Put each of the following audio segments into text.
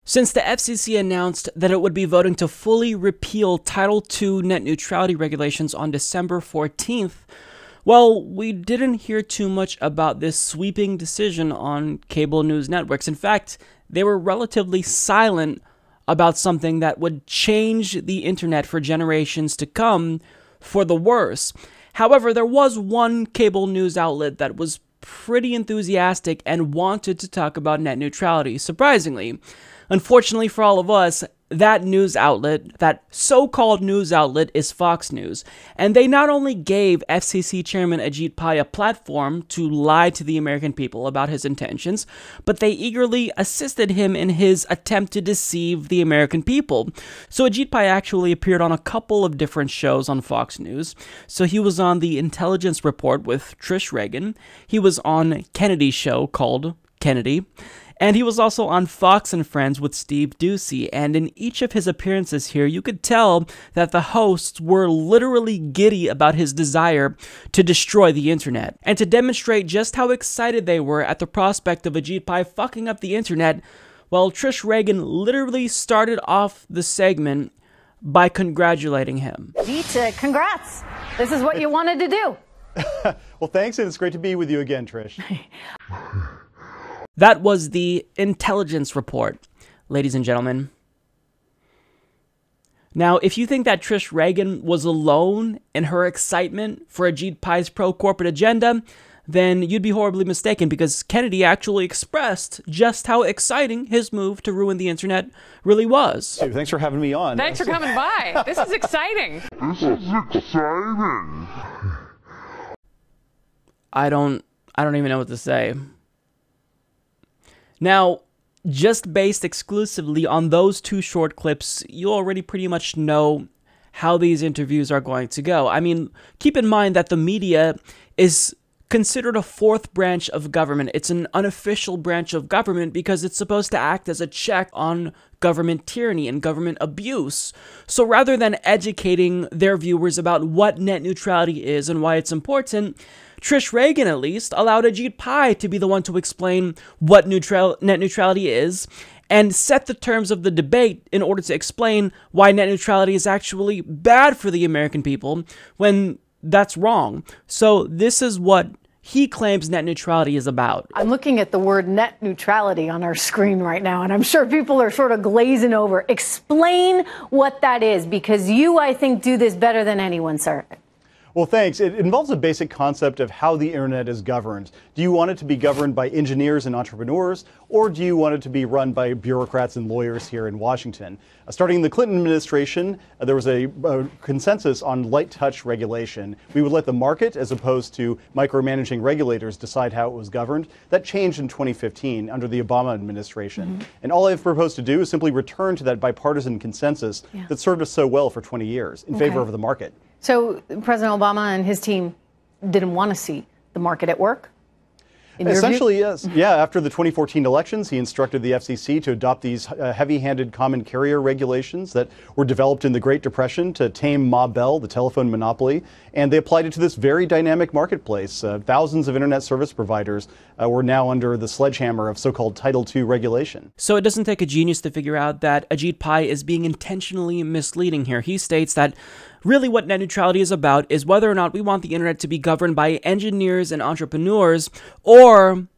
Since the FCC announced that it would be voting to fully repeal Title II net neutrality regulations on December 14th, well, we didn't hear too much about this sweeping decision on cable news networks. In fact, they were relatively silent about something that would change the internet for generations to come for the worse. However, there was one cable news outlet that was pretty enthusiastic and wanted to talk about net neutrality, surprisingly. Unfortunately for all of us, that news outlet, that so-called news outlet, is Fox News. And they not only gave FCC Chairman Ajit Pai a platform to lie to the American people about his intentions, but they eagerly assisted him in his attempt to deceive the American people. So Ajit Pai actually appeared on a couple of different shows on Fox News. So he was on the Intelligence Report with Trish Regan. He was on Kennedy's show called Kennedy. And he was also on Fox and Friends with Steve Doocy, and in each of his appearances here, you could tell that the hosts were literally giddy about his desire to destroy the internet. And to demonstrate just how excited they were at the prospect of Ajit Pai fucking up the internet, well, Trish Regan literally started off the segment by congratulating him. Ajit, congrats. This is what you wanted to do. Well, thanks, and it's great to be with you again, Trish. That was the Intelligence Report, ladies and gentlemen. Now, if you think that Trish Regan was alone in her excitement for Ajit Pai's pro-corporate agenda, then you'd be horribly mistaken, because Kennedy actually expressed just how exciting his move to ruin the internet really was. Hey, thanks for having me on. Thanks for coming by. This is exciting. This is exciting. I don't even know what to say. Now, just based exclusively on those two short clips, you already pretty much know how these interviews are going to go. I mean, keep in mind that the media is considered a fourth branch of government. It's an unofficial branch of government because it's supposed to act as a check on government tyranny and government abuse. So rather than educating their viewers about what net neutrality is and why it's important, Trish Regan, at least, allowed Ajit Pai to be the one to explain what net neutrality is and set the terms of the debate in order to explain why net neutrality is actually bad for the American people when that's wrong. So this is what he claims net neutrality is about. I'm looking at the word net neutrality on our screen right now, and I'm sure people are sort of glazing over. Explain what that is, because you, I think, do this better than anyone, sir. Well, thanks. It involves a basic concept of how the internet is governed. Do you want it to be governed by engineers and entrepreneurs, or do you want it to be run by bureaucrats and lawyers here in Washington? Starting in the Clinton administration, there was a consensus on light touch regulation. We would let the market, as opposed to micromanaging regulators, decide how it was governed. That changed in 2015 under the Obama administration. And all I've proposed to do is simply return to that bipartisan consensus that served us so well for 20 years in favor of the market. So President Obama and his team didn't want to see the market at work? Essentially, yes. Yeah, after the 2014 elections, he instructed the FCC to adopt these heavy-handed common carrier regulations that were developed in the Great Depression to tame Ma Bell, the telephone monopoly, and they applied it to this very dynamic marketplace. Thousands of internet service providers were now under the sledgehammer of so-called Title II regulation. So it doesn't take a genius to figure out that Ajit Pai is being intentionally misleading here. He states that really what net neutrality is about is whether or not we want the internet to be governed by engineers and entrepreneurs or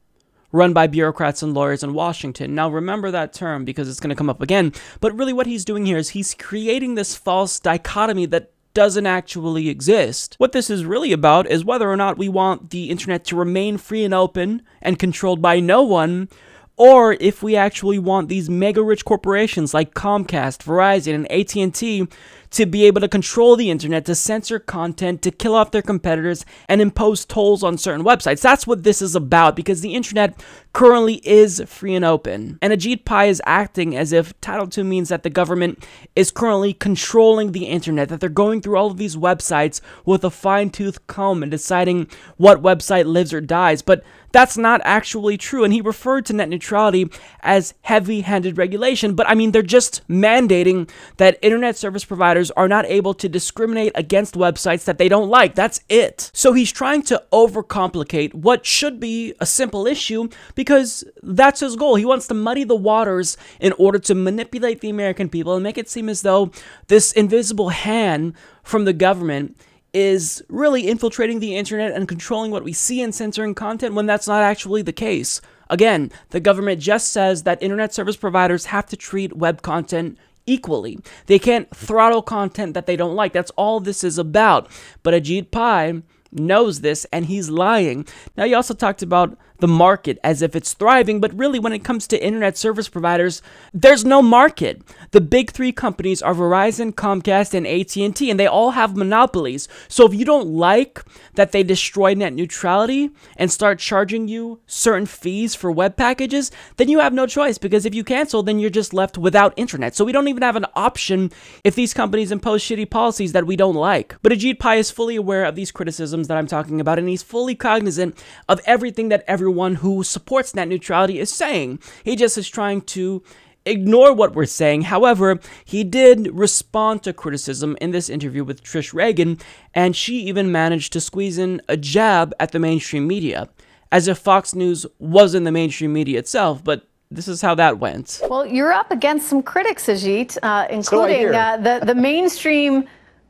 run by bureaucrats and lawyers in Washington. Now remember that term because it's going to come up again. But really what he's doing here is he's creating this false dichotomy that doesn't actually exist. What this is really about is whether or not we want the internet to remain free and open and controlled by no one, or if we actually want these mega-rich corporations like Comcast, Verizon, and AT&T to be able to control the internet, to censor content, to kill off their competitors, and impose tolls on certain websites. That's what this is about, because the internet currently is free and open. And Ajit Pai is acting as if Title II means that the government is currently controlling the internet, that they're going through all of these websites with a fine-tooth comb and deciding what website lives or dies. But that's not actually true. And he referred to net neutrality as heavy-handed regulation, but I mean, they're just mandating that internet service providers are not able to discriminate against websites that they don't like. That's it. So he's trying to overcomplicate what should be a simple issue because that's his goal. He wants to muddy the waters in order to manipulate the American people and make it seem as though this invisible hand from the government is really infiltrating the internet and controlling what we see and censoring content when that's not actually the case. Again, the government just says that internet service providers have to treat web content equally. They can't throttle content that they don't like. That's all this is about. But Ajit Pai knows this and he's lying. Now, he also talked about the market as if it's thriving, but really when it comes to internet service providers, there's no market. The big three companies are Verizon, Comcast, and AT&T, and they all have monopolies. So if you don't like that they destroy net neutrality and start charging you certain fees for web packages, then you have no choice, because if you cancel, then you're just left without internet. So we don't even have an option if these companies impose shitty policies that we don't like. But Ajit Pai is fully aware of these criticisms that I'm talking about, and he's fully cognizant of everything that everyone who supports net neutrality is saying. He just is trying to ignore what we're saying. However, he did respond to criticism in this interview with Trish Regan, and she even managed to squeeze in a jab at the mainstream media, as if Fox News wasn't the mainstream media itself, but this is how that went. Well, you're up against some critics, Ajit, including the mainstream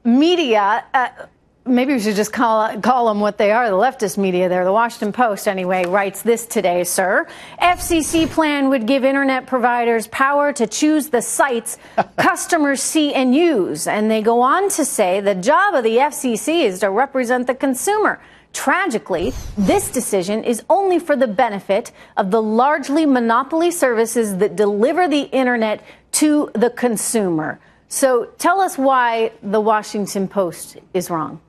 media. Maybe we should just call them what they are, the leftist media there. The Washington Post, anyway, writes this today, sir. FCC plan would give internet providers power to choose the sites customers see and use. And they go on to say the job of the FCC is to represent the consumer. Tragically, this decision is only for the benefit of the largely monopoly services that deliver the internet to the consumer. So tell us why the Washington Post is wrong.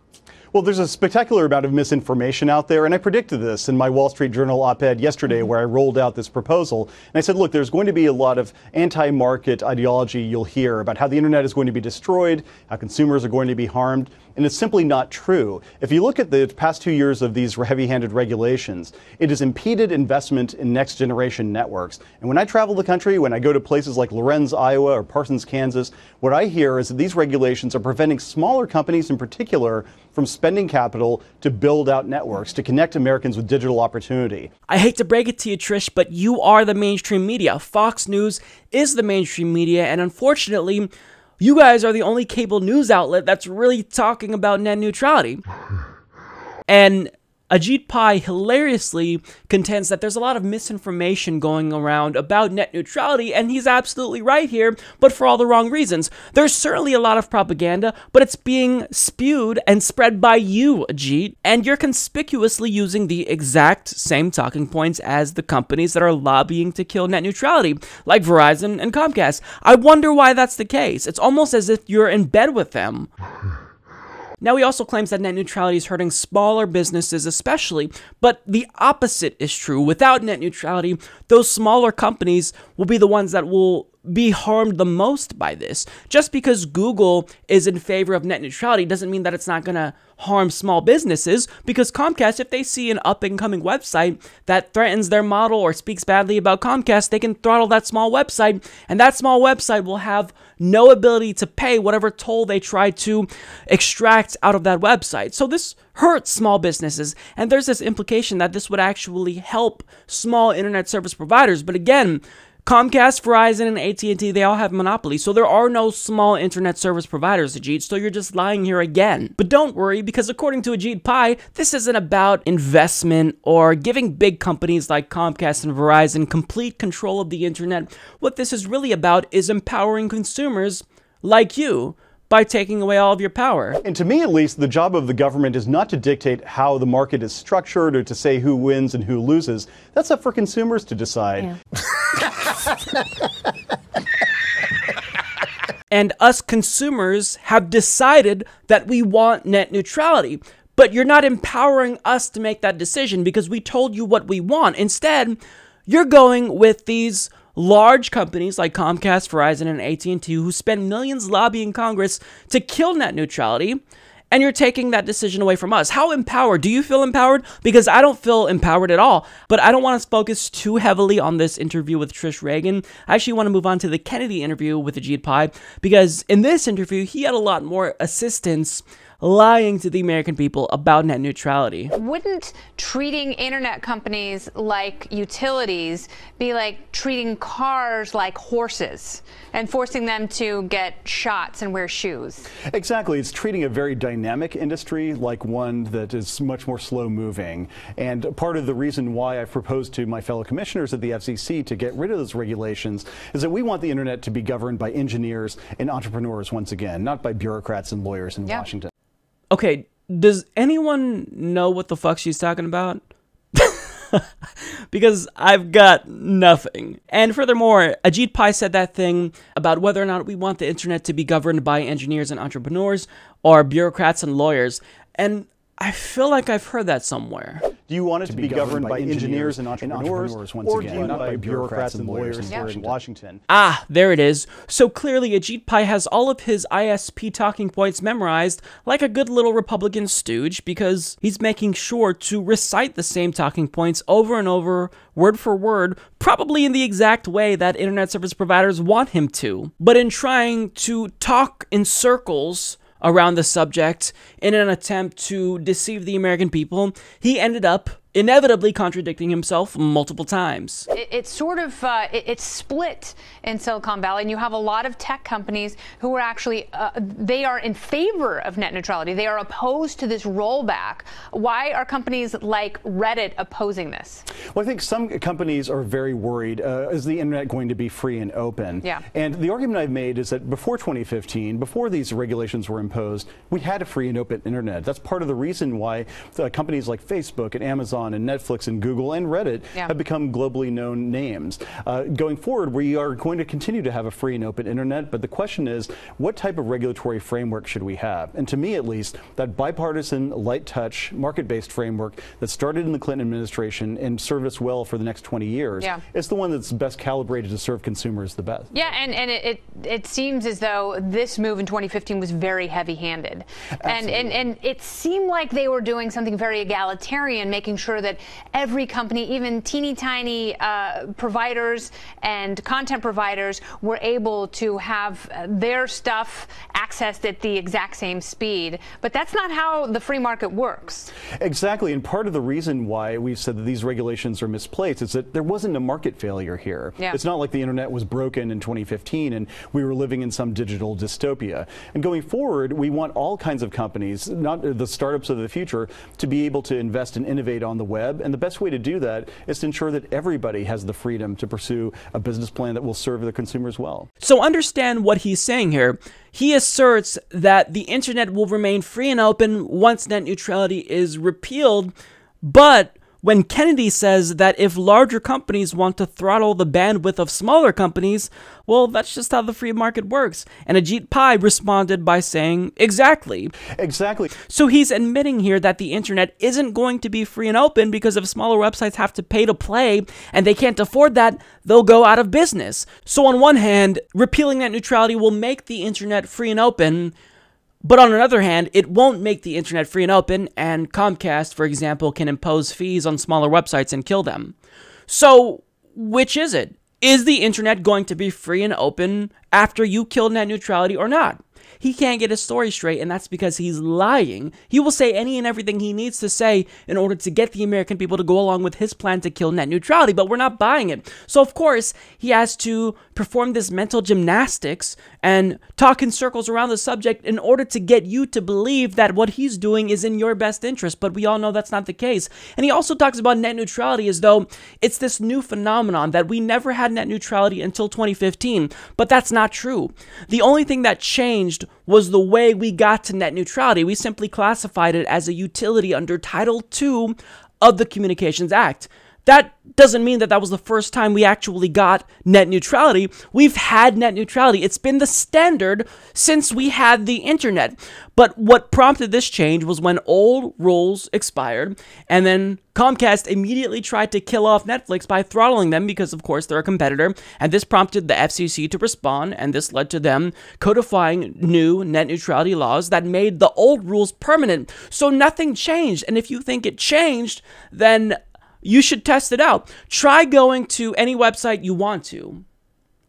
Well, there's a spectacular amount of misinformation out there, and I predicted this in my Wall Street Journal op-ed yesterday where I rolled out this proposal. And I said, look, there's going to be a lot of anti-market ideology you'll hear about how the internet is going to be destroyed, how consumers are going to be harmed, and it's simply not true. If you look at the past 2 years of these heavy-handed regulations, it has impeded investment in next-generation networks. And when I travel the country, when I go to places like Lorenz, Iowa, or Parsons, Kansas, what I hear is that these regulations are preventing smaller companies in particular from spending capital to build out networks, to connect Americans with digital opportunity. I hate to break it to you, Trish, but you are the mainstream media. Fox News is the mainstream media, and unfortunately, you guys are the only cable news outlet that's really talking about net neutrality. And Ajit Pai hilariously contends that there's a lot of misinformation going around about net neutrality, and he's absolutely right here, but for all the wrong reasons. There's certainly a lot of propaganda, but it's being spewed and spread by you, Ajit, and you're conspicuously using the exact same talking points as the companies that are lobbying to kill net neutrality, like Verizon and Comcast. I wonder why that's the case. It's almost as if you're in bed with them. Now, he also claims that net neutrality is hurting smaller businesses especially, but the opposite is true. Without net neutrality, those smaller companies will be the ones that will be harmed the most by this. Just because Google is in favor of net neutrality doesn't mean that it's not going to harm small businesses, because Comcast, if they see an up-and-coming website that threatens their model or speaks badly about Comcast, they can throttle that small website, and that small website will have no ability to pay whatever toll they try to extract out of that website. So this hurts small businesses, and there's this implication that this would actually help small internet service providers. But again, Comcast, Verizon, and AT&T, they all have monopolies, so there are no small internet service providers, Ajit, so you're just lying here again. But don't worry, because according to Ajit Pai, this isn't about investment or giving big companies like Comcast and Verizon complete control of the internet. What this is really about is empowering consumers like you by taking away all of your power. And to me, at least, the job of the government is not to dictate how the market is structured or to say who wins and who loses. That's up for consumers to decide. Yeah. And us consumers have decided that we want net neutrality. But you're not empowering us to make that decision because we told you what we want. Instead, you're going with these large companies like Comcast, Verizon, and AT&T who spend millions lobbying Congress to kill net neutrality. and you're taking that decision away from us. How empowered? Do you feel empowered? Because I don't feel empowered at all. But I don't want to focus too heavily on this interview with Trish Regan. I actually want to move on to the Kennedy interview with Ajit Pai, because in this interview, he had a lot more assistance lying to the American people about net neutrality. Wouldn't treating internet companies like utilities be like treating cars like horses and forcing them to get shots and wear shoes? Exactly. It's treating a very dynamic industry like one that is much more slow moving. And part of the reason why I've proposed to my fellow commissioners at the FCC to get rid of those regulations is that we want the internet to be governed by engineers and entrepreneurs once again, not by bureaucrats and lawyers in Washington. Okay, does anyone know what the fuck she's talking about? Because I've got nothing. And furthermore, Ajit Pai said that thing about whether or not we want the internet to be governed by engineers and entrepreneurs or bureaucrats and lawyers. And I feel like I've heard that somewhere. Do you want it to be governed by engineers and entrepreneurs once again, not by bureaucrats and lawyers here in Washington? Ah, there it is. So clearly Ajit Pai has all of his ISP talking points memorized like a good little Republican stooge, because he's making sure to recite the same talking points over and over, word for word, probably in the exact way that internet service providers want him to. But in trying to talk in circles around the subject in an attempt to deceive the American people, he ended up inevitably contradicting himself multiple times. It's sort of, it's split in Silicon Valley, and you have a lot of tech companies who are actually, they are in favor of net neutrality. They are opposed to this rollback. Why are companies like Reddit opposing this? Well, I think some companies are very worried, is the internet going to be free and open? Yeah. And the argument I've made is that before 2015, before these regulations were imposed, we had a free and open internet. That's part of the reason why companies like Facebook and Amazon and Netflix and Google and Reddit have become globally known names. Going forward, we are going to continue to have a free and open internet, but the question is, what type of regulatory framework should we have? And to me, at least, that bipartisan, light touch, market-based framework that started in the Clinton administration and served us well for the next 20 years is the one that's best calibrated to serve consumers the best. Yeah, and it seems as though this move in 2015 was very heavy-handed. And it seemed like they were doing something very egalitarian, making sure that every company, even teeny tiny providers and content providers, were able to have their stuff accessed at the exact same speed. But that's not how the free market works. Exactly, and part of the reason why we've said that these regulations are misplaced is that there wasn't a market failure here. It's not like the internet was broken in 2015 and we were living in some digital dystopia. And going forward, we want all kinds of companies, not the startups of the future, to be able to invest and innovate on the web, and the best way to do that is to ensure that everybody has the freedom to pursue a business plan that will serve the consumers well. So understand what he's saying here. He asserts that the internet will remain free and open once net neutrality is repealed, but when Kennedy says that if larger companies want to throttle the bandwidth of smaller companies, well, that's just how the free market works. And Ajit Pai responded by saying, exactly. Exactly. So he's admitting here that the internet isn't going to be free and open because if smaller websites have to pay to play and they can't afford that, they'll go out of business. So on one hand, repealing net neutrality will make the internet free and open, but on the other hand, it won't make the internet free and open, and Comcast, for example, can impose fees on smaller websites and kill them. So, which is it? Is the internet going to be free and open after you kill net neutrality or not? He can't get his story straight, and that's because he's lying. He will say any and everything he needs to say in order to get the American people to go along with his plan to kill net neutrality, but we're not buying it. So, of course, he has to perform this mental gymnastics and talk in circles around the subject in order to get you to believe that what he's doing is in your best interest, but we all know that's not the case. And he also talks about net neutrality as though it's this new phenomenon that we never had net neutrality until 2015, but that's not true. The only thing that changed was the way we got to net neutrality. We simply classified it as a utility under Title II of the Communications Act. that doesn't mean that that was the first time we actually got net neutrality. We've had net neutrality. It's been the standard since we had the internet. But what prompted this change was when old rules expired, and then Comcast immediately tried to kill off Netflix by throttling them because, of course, they're a competitor, and this prompted the FCC to respond, and this led to them codifying new net neutrality laws that made the old rules permanent. So nothing changed, and if you think it changed, then you should test it out. Try going to any website you want to.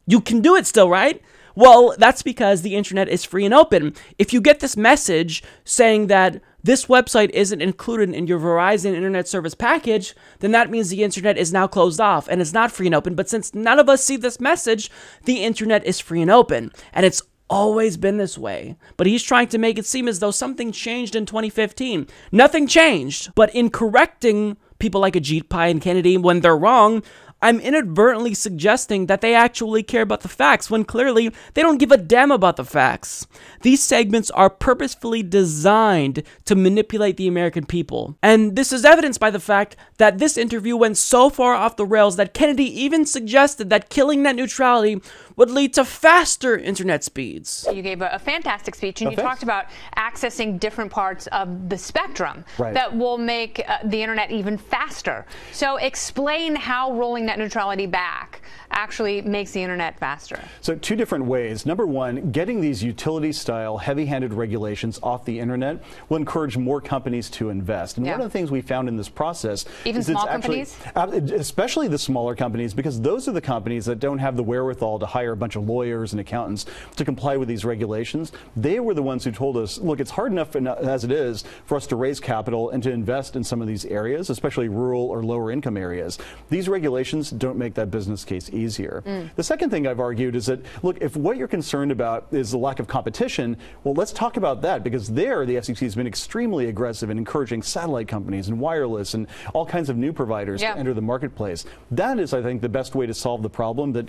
You can do it still, right? Well, that's because the internet is free and open. If you get this message saying that this website isn't included in your Verizon internet service package, then that means the internet is now closed off and it's not free and open. But since none of us see this message, the internet is free and open. And it's always been this way. But he's trying to make it seem as though something changed in 2015. Nothing changed. But in correcting people like Ajit Pai and Kennedy when they're wrong, I'm inadvertently suggesting that they actually care about the facts, when clearly they don't give a damn about the facts. These segments are purposefully designed to manipulate the American people. And this is evidenced by the fact that this interview went so far off the rails that Kennedy even suggested that killing net neutrality would lead to faster internet speeds. You gave a fantastic speech, and you talked about accessing different parts of the spectrum that will make the internet even faster. So explain how rolling net neutrality back actually makes the internet faster. So two different ways. Number one, getting these utility-style, heavy-handed regulations off the internet will encourage more companies to invest. And one of the things we found in this process is small companies? Especially the smaller companies, because those are the companies that don't have the wherewithal to hire a bunch of lawyers and accountants to comply with these regulations. They were the ones who told us, look, it's hard enough as it is for us to raise capital and to invest in some of these areas, especially rural or lower income areas. These regulations don't make that business case easier. The second thing I've argued is that, look, if what you're concerned about is the lack of competition, well, let's talk about that, because there the FCC has been extremely aggressive in encouraging satellite companies and wireless and all kinds of new providers to enter the marketplace. That is, I think, the best way to solve the problem that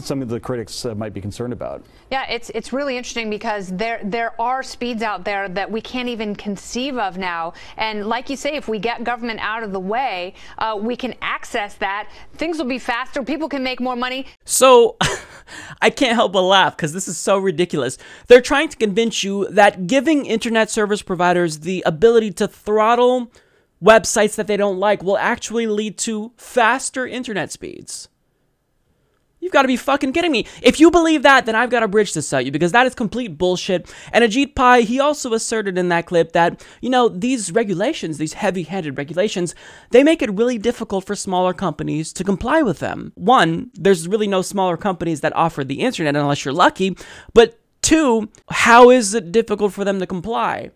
some of the critics might be concerned about. Yeah, it's really interesting because there are speeds out there that we can't even conceive of now. And like you say, if we get government out of the way, we can access that. Things will be faster. People can make more money. So I can't help but laugh because this is so ridiculous. They're trying to convince you that giving internet service providers the ability to throttle websites that they don't like will actually lead to faster internet speeds. You've got to be fucking kidding me. If you believe that, then I've got a bridge to sell you, because that is complete bullshit. And Ajit Pai, he also asserted in that clip that, you know, these regulations, these heavy-handed regulations, they make it really difficult for smaller companies to comply with them. One, there's really no smaller companies that offer the internet unless you're lucky. But two, how is it difficult for them to comply?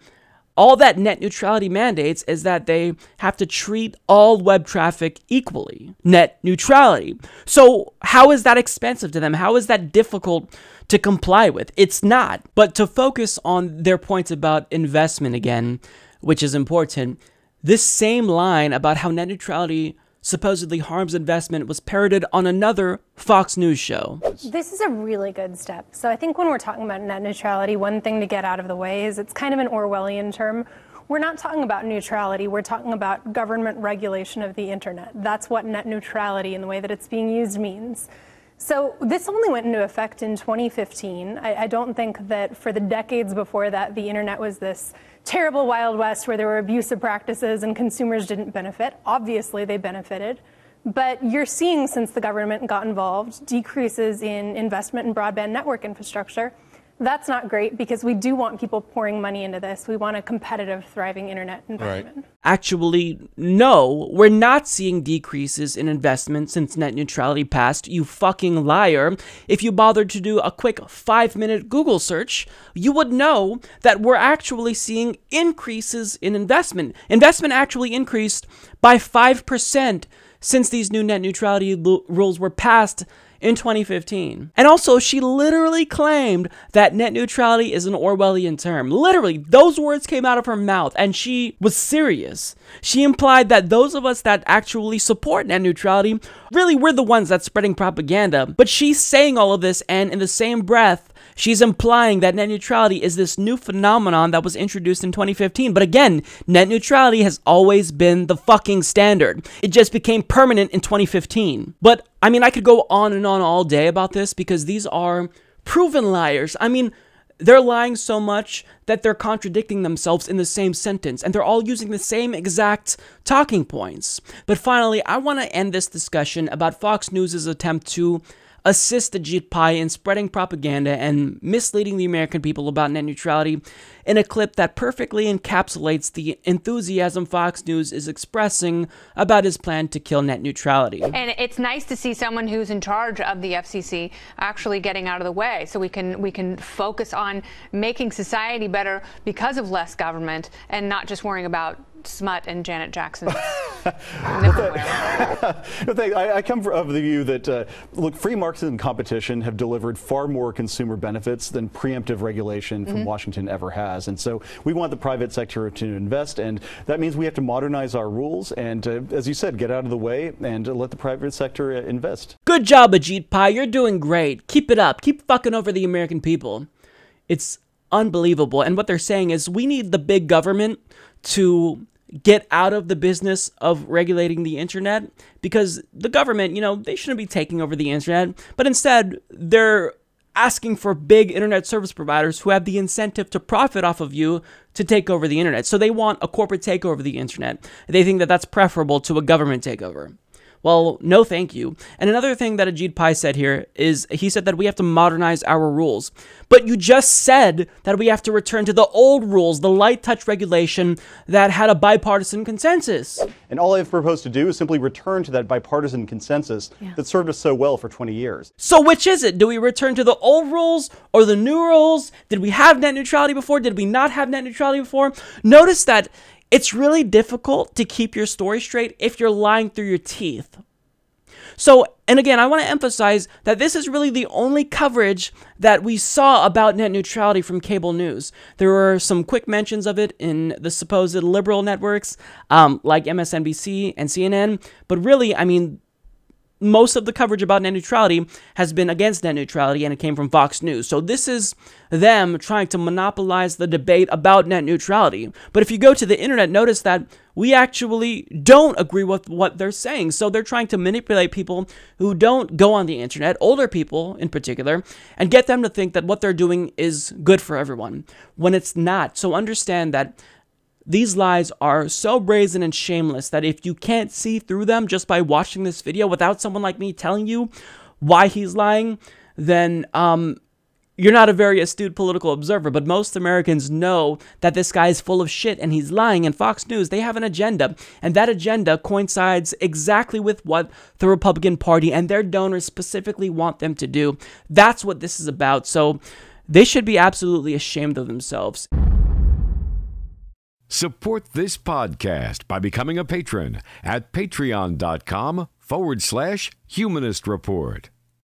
All that net neutrality mandates is that they have to treat all web traffic equally. Net neutrality. So how is that expensive to them? How is that difficult to comply with? It's not. But to focus on their points about investment again, which is important, this same line about how net neutrality supposedly harms investment was parroted on another Fox News show. This is a really good step. So I think when we're talking about net neutrality, one thing to get out of the way is it's kind of an Orwellian term. We're not talking about neutrality, we're talking about government regulation of the internet. That's what net neutrality in the way that it's being used means. So this only went into effect in 2015. I don't think that for the decades before that, the internet was this terrible Wild West where there were abusive practices and consumers didn't benefit. Obviously, they benefited. But you're seeing, since the government got involved, decreases in investment in broadband network infrastructure. That's not great, because we do want people pouring money into this. We want a competitive, thriving internet environment. Right. Actually, no, we're not seeing decreases in investment since net neutrality passed, you fucking liar. If you bothered to do a quick 5-minute Google search, you would know that we're actually seeing increases in investment. Investment actually increased by 5% since these new net neutrality rules were passed in 2015. And also, she literally claimed that net neutrality is an Orwellian term. Literally, those words came out of her mouth, and she was serious. She implied that those of us that actually support net neutrality, really, we're the ones that's spreading propaganda. But she's saying all of this, and in the same breath, she's implying that net neutrality is this new phenomenon that was introduced in 2015. But again, net neutrality has always been the fucking standard. It just became permanent in 2015. But, I mean, I could go on and on all day about this because these are proven liars. I mean, they're lying so much that they're contradicting themselves in the same sentence, and they're all using the same exact talking points. But finally, I want to end this discussion about Fox News' attempt to assist Ajit Pai in spreading propaganda and misleading the American people about net neutrality in a clip that perfectly encapsulates the enthusiasm Fox News is expressing about his plan to kill net neutrality. And it's nice to see someone who's in charge of the FCC actually getting out of the way, so we can focus on making society better because of less government and not just worrying about smut and Janet Jackson's I come of the view that, look, free markets and competition have delivered far more consumer benefits than preemptive regulation from Washington ever has. And so we want the private sector to invest, and that means we have to modernize our rules and, as you said, get out of the way and let the private sector invest. Good job, Ajit Pai. You're doing great. Keep it up. Keep fucking over the American people. It's unbelievable. And what they're saying is we need the big government to get out of the business of regulating the internet, because the government, you know, they shouldn't be taking over the internet, but instead they're asking for big internet service providers who have the incentive to profit off of you to take over the internet. So they want a corporate takeover of the internet. They think that that's preferable to a government takeover. Well, no thank you. And another thing that Ajit Pai said here is he said that we have to modernize our rules. But you just said that we have to return to the old rules, the light touch regulation that had a bipartisan consensus. And all I've proposed to do is simply return to that bipartisan consensus that served us so well for 20 years. So which is it? Do we return to the old rules or the new rules? Did we have net neutrality before? Did we not have net neutrality before? Notice that it's really difficult to keep your story straight if you're lying through your teeth. So, and again, I want to emphasize that this is really the only coverage that we saw about net neutrality from cable news. There were some quick mentions of it in the supposed liberal networks, like MSNBC and CNN, but really, I mean, most of the coverage about net neutrality has been against net neutrality, and it came from Fox News. So this is them trying to monopolize the debate about net neutrality. But if you go to the internet, notice that we actually don't agree with what they're saying. So they're trying to manipulate people who don't go on the internet, older people in particular, and get them to think that what they're doing is good for everyone, when it's not. So understand that these lies are so brazen and shameless that if you can't see through them just by watching this video without someone like me telling you why he's lying, then you're not a very astute political observer. But most Americans know that this guy is full of shit and he's lying. And Fox News, they have an agenda, and that agenda coincides exactly with what the Republican Party and their donors specifically want them to do. That's what this is about. So they should be absolutely ashamed of themselves. Support this podcast by becoming a patron at patreon.com/Humanist Report.